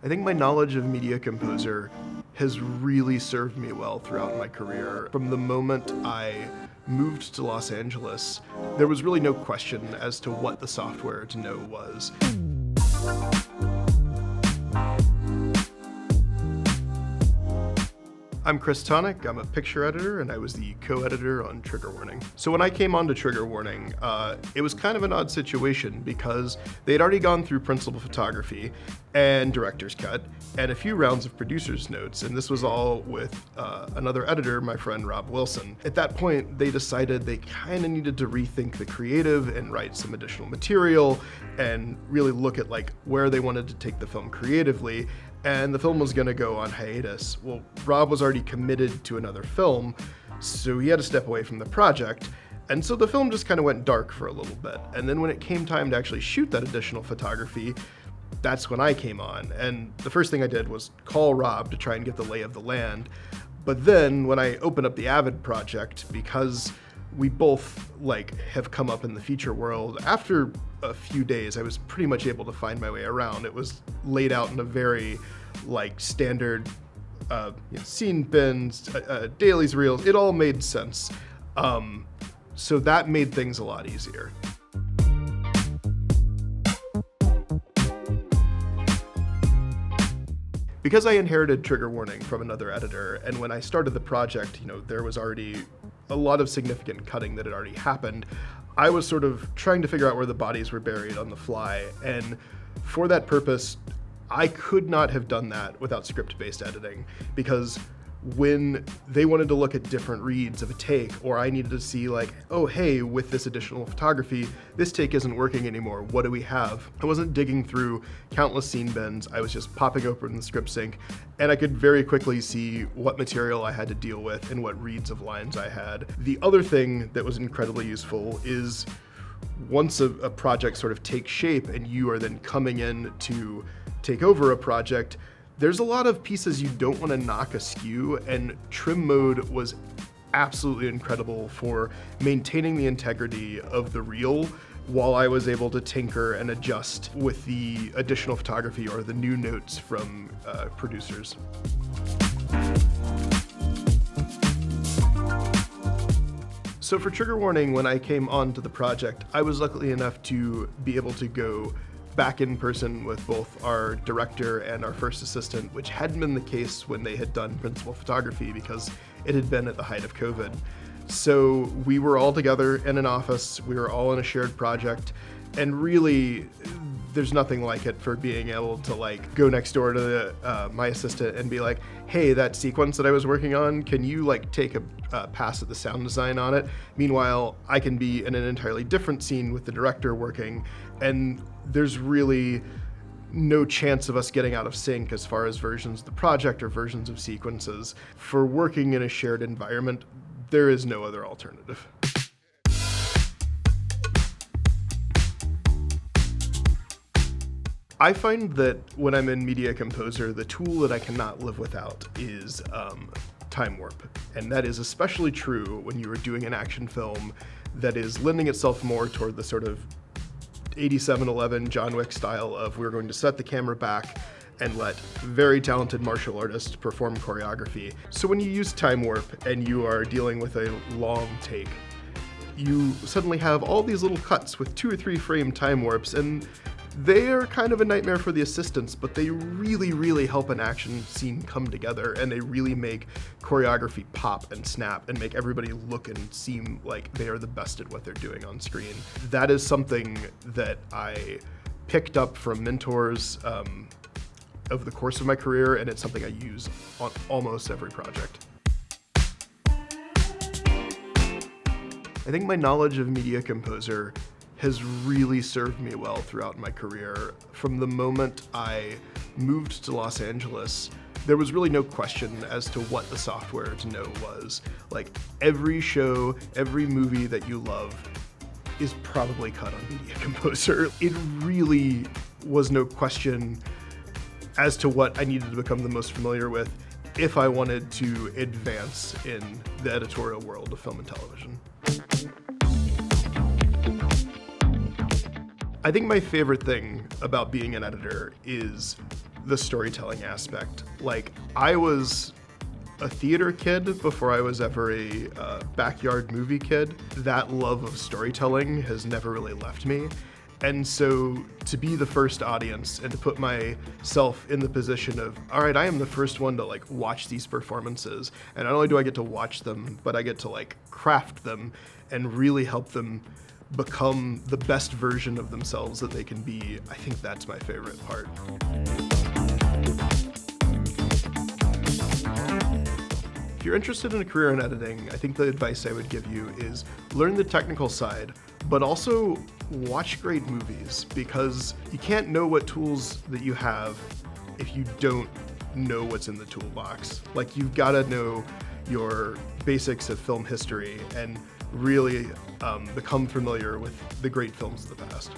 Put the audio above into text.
I think my knowledge of Media Composer has really served me well throughout my career. From the moment I moved to Los Angeles, there was really no question as to what the software to know was. I'm Chris Tonick, I'm a picture editor, and I was the co-editor on Trigger Warning. So when I came onto Trigger Warning, it was kind of an odd situation because they had already gone through principal photography and director's cut and a few rounds of producer's notes, and this was all with another editor, my friend Rob Wilson. At that point, they decided they kind of needed to rethink the creative and write some additional material and really look at like where they wanted to take the film creatively. And the film was going to go on hiatus. Well, Rob was already committed to another film, so he had to step away from the project. And so the film just kind of went dark for a little bit. And then when it came time to actually shoot that additional photography, that's when I came on. And the first thing I did was call Rob to try and get the lay of the land. But then when I opened up the Avid project, because we both have come up in the feature world, after a few days I was pretty much able to find my way around. It was laid out in a very standard scene bins, dailies, reels. It all made sense. So that made things a lot easier. Because I inherited Trigger Warning from another editor, and when I started the project, there was already a lot of significant cutting that had already happened, I was sort of trying to figure out where the bodies were buried on the fly. And for that purpose, I could not have done that without script-based editing, because when they wanted to look at different reads of a take, or I needed to see oh, hey, with this additional photography, this take isn't working anymore, what do we have? I wasn't digging through countless scene bins, I was just popping open the script sync, and I could very quickly see what material I had to deal with and what reads of lines I had. The other thing that was incredibly useful is once a project sort of takes shape and you are then coming in to take over a project, there's a lot of pieces you don't want to knock askew, and trim mode was absolutely incredible for maintaining the integrity of the reel while I was able to tinker and adjust with the additional photography or the new notes from producers. So for Trigger Warning, when I came onto the project, I was lucky enough to be able to go back in person with both our director and our first assistant, which hadn't been the case when they had done principal photography because it had been at the height of COVID. So we were all together in an office, we were all in a shared project, and really there's nothing like it for being able to go next door to my assistant and be like, hey, that sequence that I was working on, can you take a pass at the sound design on it? Meanwhile, I can be in an entirely different scene with the director working, and there's really no chance of us getting out of sync as far as versions of the project or versions of sequences. For working in a shared environment, there is no other alternative. I find that when I'm in Media Composer, the tool that I cannot live without is time warp. And that is especially true when you are doing an action film that is lending itself more toward the sort of 87-11 John Wick style of we're going to set the camera back and let very talented martial artists perform choreography. So when you use time warp and you are dealing with a long take, you suddenly have all these little cuts with 2 or 3 frame time warps, and they are kind of a nightmare for the assistants, but they really, really help an action scene come together, and they really make choreography pop and snap and make everybody look and seem like they are the best at what they're doing on screen. That is something that I picked up from mentors over the course of my career, and it's something I use on almost every project. I think my knowledge of Media Composer has really served me well throughout my career. From the moment I moved to Los Angeles, there was really no question as to what the software to know was. Every show, every movie that you love is probably cut on Media Composer. It really was no question as to what I needed to become the most familiar with if I wanted to advance in the editorial world of film and television. I think my favorite thing about being an editor is the storytelling aspect. Like, I was a theater kid before I was ever a backyard movie kid. That love of storytelling has never really left me. And so to be the first audience and to put myself in the position of, all right, I am the first one to like watch these performances. And not only do I get to watch them, but I get to like craft them and really help them become the best version of themselves that they can be. I think that's my favorite part. If you're interested in a career in editing, I think the advice I would give you is learn the technical side, but also watch great movies, because you can't know what tools that you have if you don't know what's in the toolbox. Like, you've got to know your basics of film history and really become familiar with the great films of the past.